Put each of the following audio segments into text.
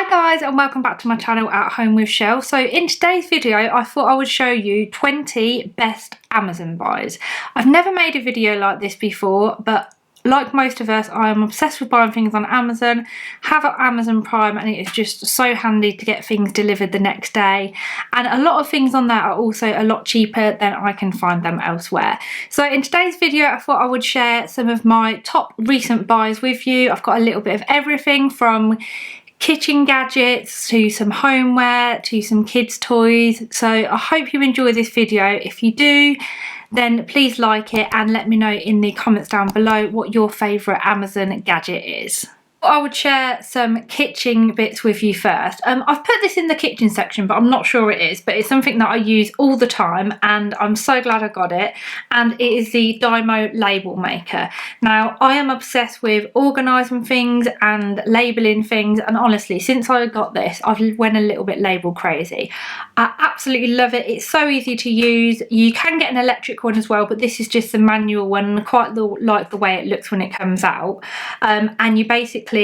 Hi guys, and welcome back to my channel At Home with Chelle. So in today's video I thought I would show you 20 best Amazon buys. I've never made a video like this before, but like most of us, I am obsessed with buying things on Amazon, have Amazon Prime, and it is just so handy to get things delivered the next day. And a lot of things on there are also a lot cheaper than I can find them elsewhere. So in today's video, I thought I would share some of my top recent buys with you. I've got a little bit of everything from kitchen gadgets to some homeware to some kids toys. So I hope you enjoy this video. If you do, then please like it and let me know in the comments down below what your favourite Amazon gadget is. I would share some kitchen bits with you first. I've put this in the kitchen section, but I'm not sure it is, but it's something that I use all the time and I'm so glad I got it, and it is the Dymo label maker. Now, I am obsessed with organising things and labelling things, and honestly, since I got this, I've went a little bit label crazy. I absolutely love it. It's so easy to use. You can get an electric one as well, but this is just the manual one, and I quite like the way it looks when it comes out. And you basically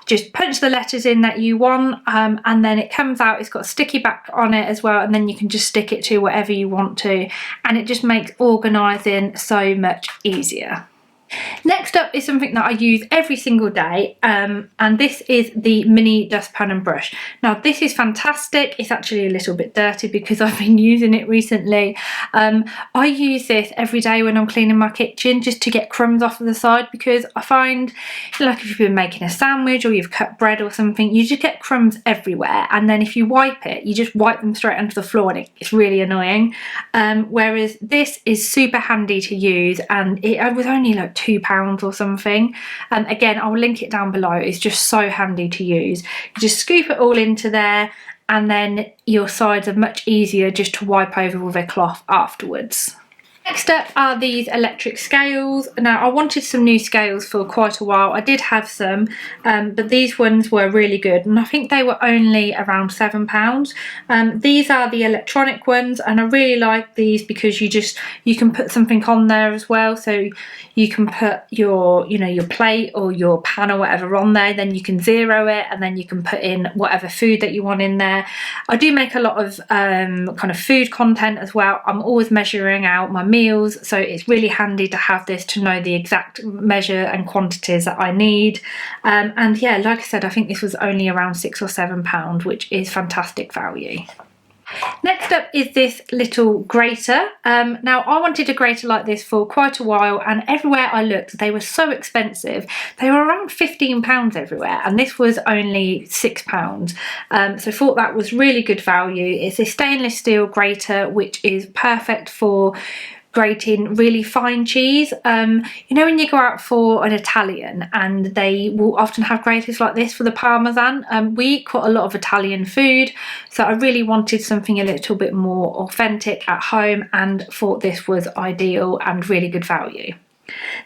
just punch the letters in that you want, and then it comes out. It's got a sticky back on it as well, and then you can just stick it to whatever you want to, and it just makes organising so much easier. Next up is something that I use every single day, and this is the mini dustpan and brush. Now this is fantastic. It's actually a little bit dirty because I've been using it recently. I use this every day when I'm cleaning my kitchen, just to get crumbs off of the side, because I find, like, if you've been making a sandwich or you've cut bread or something, you just get crumbs everywhere, and then if you wipe it, you just wipe them straight onto the floor, and it's really annoying. Whereas this is super handy to use, and it was only like £2 or something. Again, I'll link it down below. It's just so handy to use. You just scoop it all into there, and then your sides are much easier just to wipe over with a cloth afterwards. Next up are these electric scales. Now, I wanted some new scales for quite a while. I did have some, but these ones were really good, and I think they were only around £7. These are the electronic ones, and I really like these because you can put something on there as well. So you can put your plate or your pan or whatever on there, then you can zero it, and then you can put in whatever food that you want in there. I do make a lot of kind of food content as well. I'm always measuring out my meals, so it's really handy to have this to know the exact measure and quantities that I need. And yeah, like I said, I think this was only around £6 or £7, which is fantastic value. Next up is this little grater. Now, I wanted a grater like this for quite a while, and everywhere I looked they were so expensive. They were around £15 everywhere, and this was only £6. So I thought that was really good value. It's a stainless steel grater, which is perfect for grating really fine cheese. You know, when you go out for an Italian, and they will often have graters like this for the Parmesan. We eat quite a lot of Italian food, so I really wanted something a little bit more authentic at home, and thought this was ideal and really good value.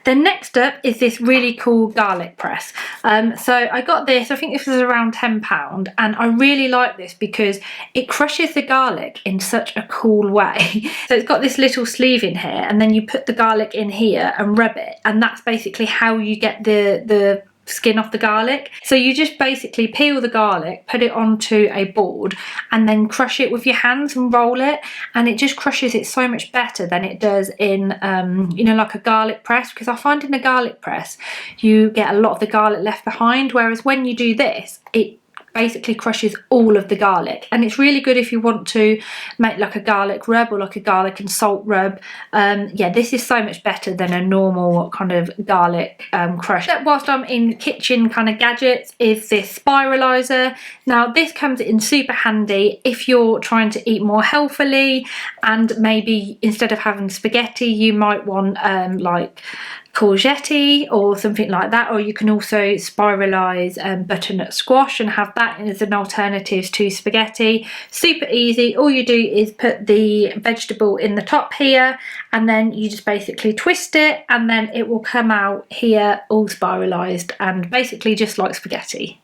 Then next up is this really cool garlic press. So I got this, I think this was around £10, and I really like this because it crushes the garlic in such a cool way. So it's got this little sleeve in here, and then you put the garlic in here and rub it, and that's basically how you get the skin off the garlic. So you just basically peel the garlic, put it onto a board, and then crush it with your hands and roll it, and it just crushes it so much better than it does in you know, like a garlic press, because I find in a garlic press you get a lot of the garlic left behind, whereas when you do this, it basically crushes all of the garlic. And it's really good if you want to make like a garlic rub or like a garlic and salt rub. Yeah, this is so much better than a normal kind of garlic crush. Whilst I'm in kitchen kind of gadgets is this Spiralizer. Now this comes in super handy if you're trying to eat more healthily, and maybe instead of having spaghetti you might want like courgette or something like that, or you can also spiralize butternut squash and have that as an alternative to spaghetti. Super easy. All you do is put the vegetable in the top here, and then you just basically twist it, and then it will come out here all spiralized and basically just like spaghetti.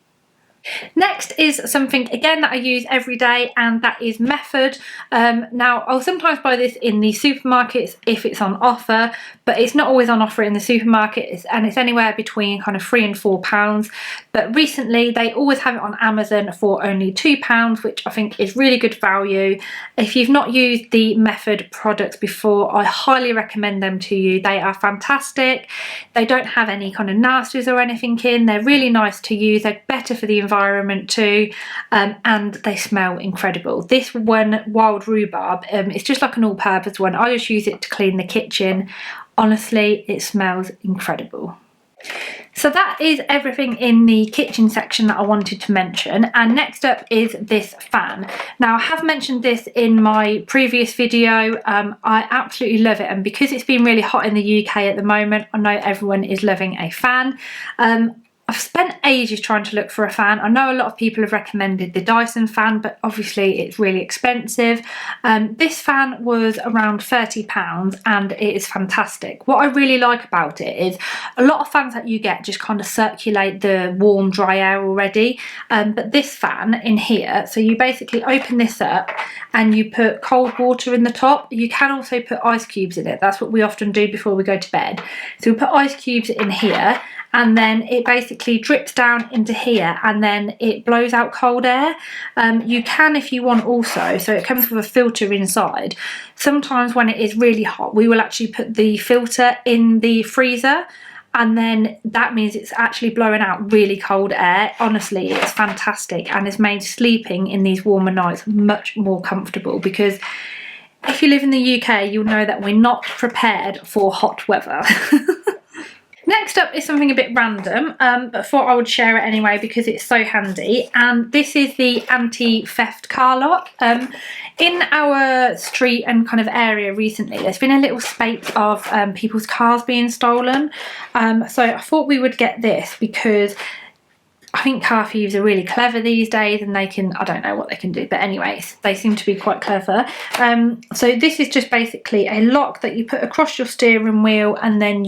Next is something again that I use every day, and that is Method. Now I'll sometimes buy this in the supermarkets if it's on offer, but it's not always on offer in the supermarket, and it's anywhere between kind of £3 and £4. But recently they always have it on Amazon for only £2, which I think is really good value. If you've not used the Method products before, I highly recommend them to you. They are fantastic. They don't have any kind of nasties or anything in. They're really nice to use. They're better for the environment too, and they smell incredible. This one, Wild Rhubarb, it's just like an all-purpose one. I just use it to clean the kitchen. Honestly, it smells incredible. So that is everything in the kitchen section that I wanted to mention, and next up is this fan. Now I have mentioned this in my previous video. I absolutely love it, and because it's been really hot in the UK at the moment, I know everyone is loving a fan. I've spent ages trying to look for a fan. I know a lot of people have recommended the Dyson fan, but obviously it's really expensive. This fan was around £30 and it is fantastic. What I really like about it is a lot of fans that you get just kind of circulate the warm, dry air already. But this fan in here, so you basically open this up and you put cold water in the top. You can also put ice cubes in it. That's what we often do before we go to bed. So we put ice cubes in here, and then it basically drips down into here, and then it blows out cold air. You can, if you want, also, so it comes with a filter inside. Sometimes when it is really hot, we will actually put the filter in the freezer, and then that means it's actually blowing out really cold air. Honestly, it's fantastic, and it's made sleeping in these warmer nights much more comfortable, because if you live in the UK, you'll know that we're not prepared for hot weather. Next up is something a bit random, but thought I would share it anyway because it's so handy, and this is the anti-theft car lock. In our street and kind of area recently, there's been a little spate of people's cars being stolen, so I thought we would get this because I think car thieves are really clever these days, and they can, I don't know what they can do, but anyways, they seem to be quite clever. So this is just basically a lock that you put across your steering wheel, and then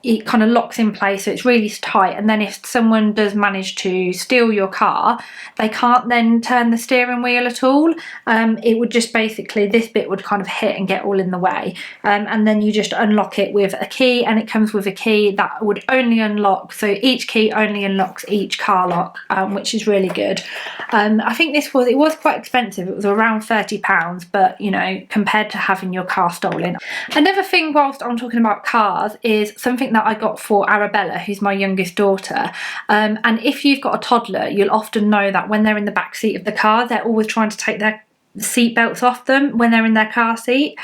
it kind of locks in place, so it's really tight, and then if someone does manage to steal your car, they can't then turn the steering wheel at all. It would just basically, this bit would kind of hit and get all in the way, and then you just unlock it with a key, and it comes with a key that would only unlock, so each key only unlocks each car lock, which is really good. I think it was quite expensive. It was around £30, but you know, compared to having your car stolen. Another thing whilst I'm talking about cars is something that I got for Arabella, who's my youngest daughter, and if you've got a toddler, you'll often know that when they're in the back seat of the car, they're always trying to take their seat belts off them when they're in their car seat,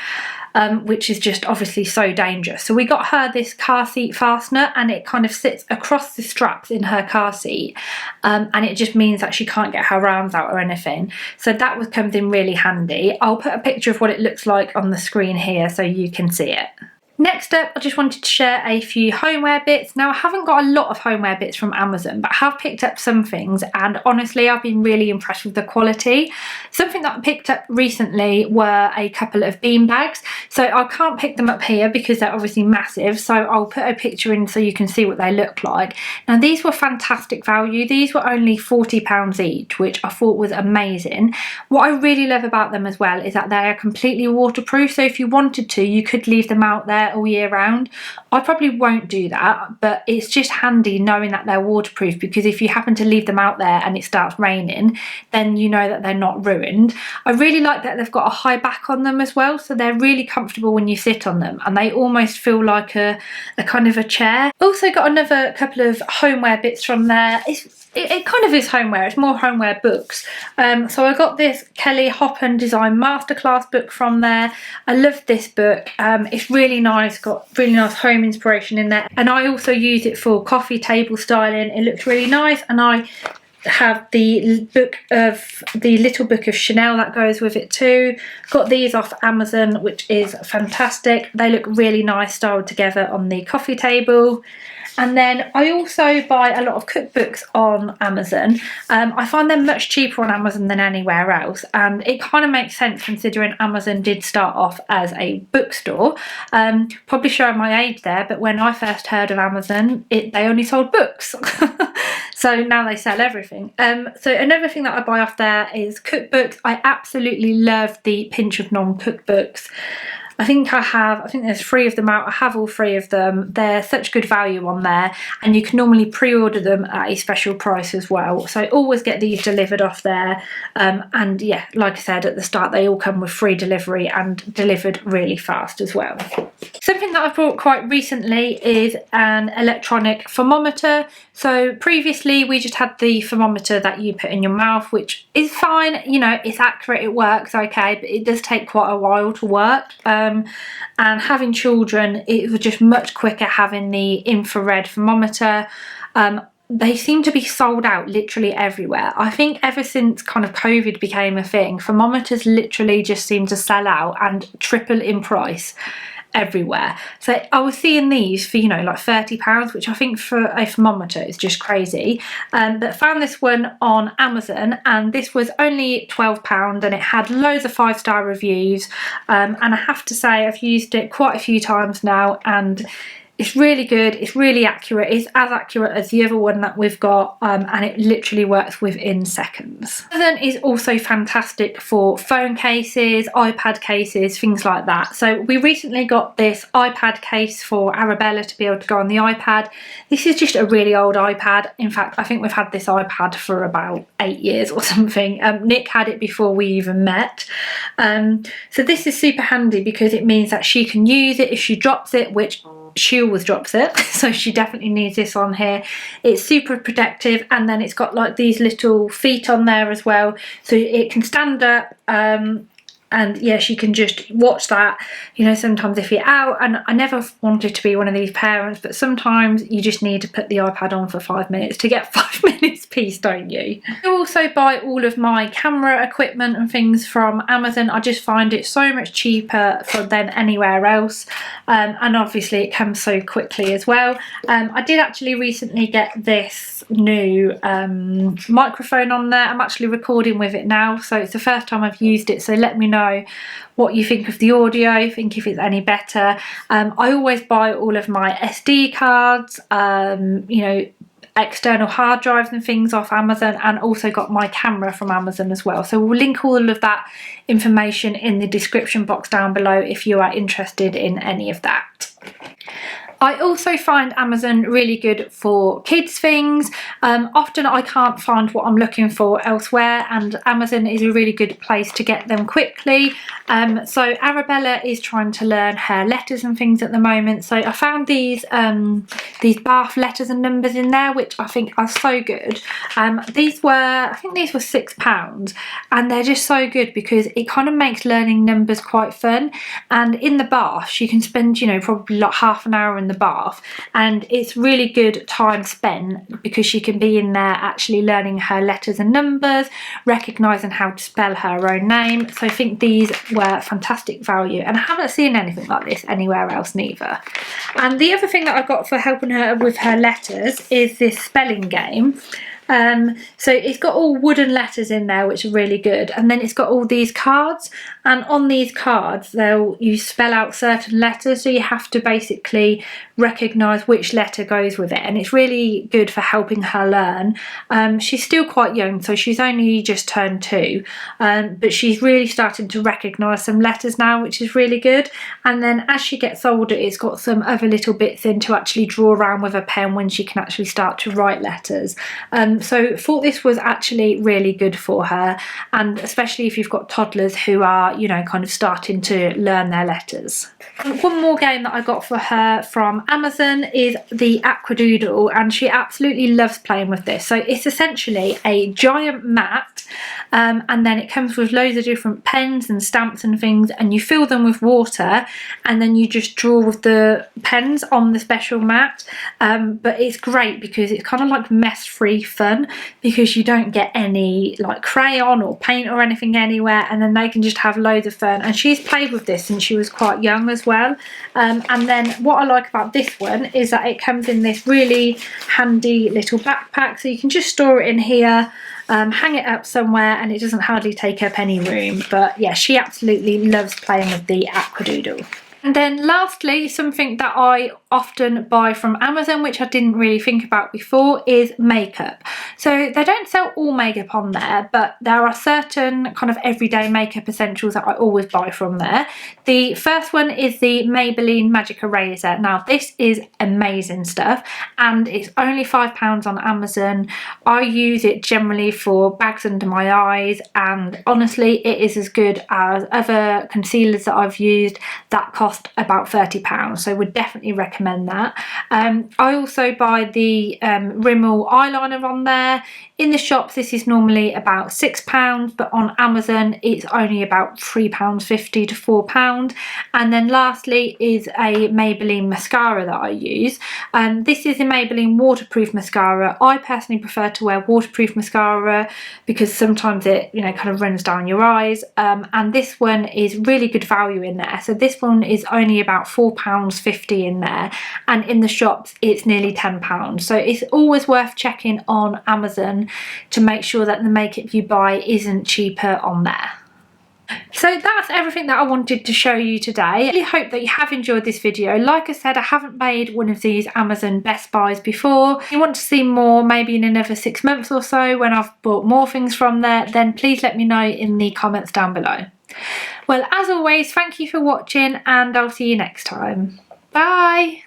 which is just obviously so dangerous. So we got her this car seat fastener, and it kind of sits across the straps in her car seat, and it just means that she can't get her arms out or anything. So that comes in really handy. I'll put a picture of what it looks like on the screen here so you can see it. Next up, I just wanted to share a few homeware bits. Now, I haven't got a lot of homeware bits from Amazon, but I have picked up some things, and honestly, I've been really impressed with the quality. Something that I picked up recently were a couple of bean bags. So I can't pick them up here because they're obviously massive, so I'll put a picture in so you can see what they look like. Now, these were fantastic value. These were only £40 each, which I thought was amazing. What I really love about them as well is that they are completely waterproof, so if you wanted to, you could leave them out there all year round. I probably won't do that, but it's just handy knowing that they're waterproof, because if you happen to leave them out there and it starts raining, then you know that they're not ruined. I really like that they've got a high back on them as well, so they're really comfortable when you sit on them, and they almost feel like a kind of a chair. Also got another couple of homeware bits from there. It kind of is homeware, it's more homeware books. So I got this Kelly Hoppen Design Masterclass book from there. I love this book. It's really nice, got really nice home inspiration in there. And I also use it for coffee table styling. It looks really nice, and I have the little book of Chanel that goes with it too. Got these off Amazon, which is fantastic. They look really nice styled together on the coffee table. And then I also buy a lot of cookbooks on Amazon. I find them much cheaper on Amazon than anywhere else, and it kind of makes sense considering Amazon did start off as a bookstore. Probably showing my age there, but when I first heard of Amazon, they only sold books. So now they sell everything. So another thing that I buy off there is cookbooks. I absolutely love the Pinch of Nom cookbooks. I think there's 3 of them out. I have all 3 of them. They're such good value on there, and you can normally pre-order them at a special price as well. So I always get these delivered off there. And yeah, like I said at the start, they all come with free delivery and delivered really fast as well. Something that I've bought quite recently is an electronic thermometer. So previously we just had the thermometer that you put in your mouth, which is fine, you know, it's accurate, it works okay, but it does take quite a while to work. And having children, it was just much quicker having the infrared thermometer. They seem to be sold out literally everywhere. I think ever since kind of COVID became a thing, thermometers literally just seem to sell out and triple in price everywhere. So I was seeing these for, you know, like £30, which I think for a thermometer is just crazy. But found this one on Amazon, and this was only £12, and it had loads of 5-star reviews. And I have to say I've used it quite a few times now, and it's really good, it's really accurate, it's as accurate as the other one that we've got, and it literally works within seconds. Amazon is also fantastic for phone cases, iPad cases, things like that. So we recently got this iPad case for Arabella to be able to go on the iPad. This is just a really old iPad. In fact, I think we've had this iPad for about 8 years or something. Nick had it before we even met. So this is super handy because it means that she can use it if she drops it, which she always drops it, so she definitely needs this on here. It's super protective, and then it's got like these little feet on there as well, so it can stand up. And yeah, she can just watch that, you know, sometimes if you're out, and I never wanted to be one of these parents, but sometimes you just need to put the iPad on for 5 minutes to get 5 minutes peace, don't you? I also buy all of my camera equipment and things from Amazon. I just find it so much cheaper than anywhere else, and obviously it comes so quickly as well. I did actually recently get this new microphone on there. I'm actually recording with it now, so it's the first time I've used it, so let me know what you think of the audio, think if it's any better. I always buy all of my SD cards, you know, external hard drives and things off Amazon, and also got my camera from Amazon as well. So we'll link all of that information in the description box down below if you are interested in any of that. I also find Amazon really good for kids things. Often I can't find what I'm looking for elsewhere, and Amazon is a really good place to get them quickly. So Arabella is trying to learn her letters and things at the moment, so I found these bath letters and numbers in there, which I think are so good. I think these were £6, and they're just so good because it kind of makes learning numbers quite fun. And in the bath she can spend, you know, probably like half an hour in the bath, and it's really good time spent because she can be in there actually learning her letters and numbers, recognising how to spell her own name. So I think these were fantastic value, and I haven't seen anything like this anywhere else neither. And the other thing that I got for helping her with her letters is this spelling game. So it's got all wooden letters in there, which are really good, and then it's got all these cards, and on these cards you spell out certain letters, so you have to basically recognise which letter goes with it, and it's really good for helping her learn. She's still quite young, so she's only just turned 2, but she's really starting to recognise some letters now, which is really good. And then as she gets older, it's got some other little bits in to actually draw around with a pen when she can actually start to write letters. So thought this was actually really good for her, and especially if you've got toddlers who are, you know, kind of starting to learn their letters. One more game that I got for her from Amazon is the Aquadoodle, and she absolutely loves playing with this. So it's essentially a giant mat, and then it comes with loads of different pens and stamps and things, and you fill them with water, and then you just draw with the pens on the special mat. But it's great because it's kind of like mess-free fun, because you don't get any like crayon or paint or anything anywhere, and then they can just have loads of fun. And she's played with this since she was quite young as well. And then what I like about this one is that it comes in this really handy little backpack, so you can just store it in here, hang it up somewhere, and it doesn't hardly take up any room. But yeah, she absolutely loves playing with the Aquadoodle. And then lastly, something that I often buy from Amazon, which I didn't really think about before, is makeup. So they don't sell all makeup on there, but there are certain kind of everyday makeup essentials that I always buy from there. The first one is the Maybelline Magic Eraser. Now this is amazing stuff and it's only £5 on Amazon. I use it generally for bags under my eyes, and honestly it is as good as other concealers that I've used that cost about £30, so would definitely recommend that. I also buy the Rimmel eyeliner on there. In the shops this is normally about £6, but on Amazon it's only about £3.50 to £4. And then lastly is a Maybelline mascara that I use. This is a Maybelline waterproof mascara. I personally prefer to wear waterproof mascara because sometimes it, you know, kind of runs down your eyes, and this one is really good value in there. So this one is only about £4.50 in there, and in the shops it's nearly £10. So it's always worth checking on Amazon to make sure that the makeup you buy isn't cheaper on there. So that's everything that I wanted to show you today. I really hope that you have enjoyed this video. Like I said, I haven't made one of these Amazon Best Buys before. If you want to see more, maybe in another 6 months or so when I've bought more things from there, then please let me know in the comments down below. Well, as always, thank you for watching and I'll see you next time. Bye!